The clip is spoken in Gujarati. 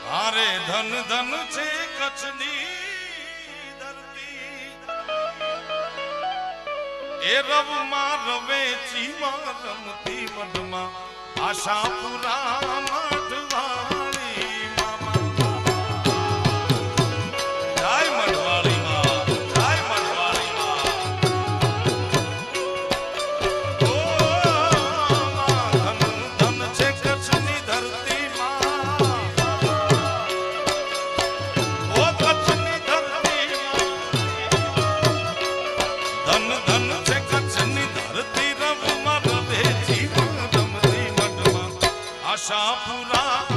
હારે ધન ધન છે કચ્છની ધરતી એ રવમાં રવે ચીમાં રમતી મઢમાં આશાપુરા મઢવાળી મામા જય મઢવાળી માં જય મઢવાળી માં ઓ ધન ધન છે કચ્છની ધરતી આશાપુરા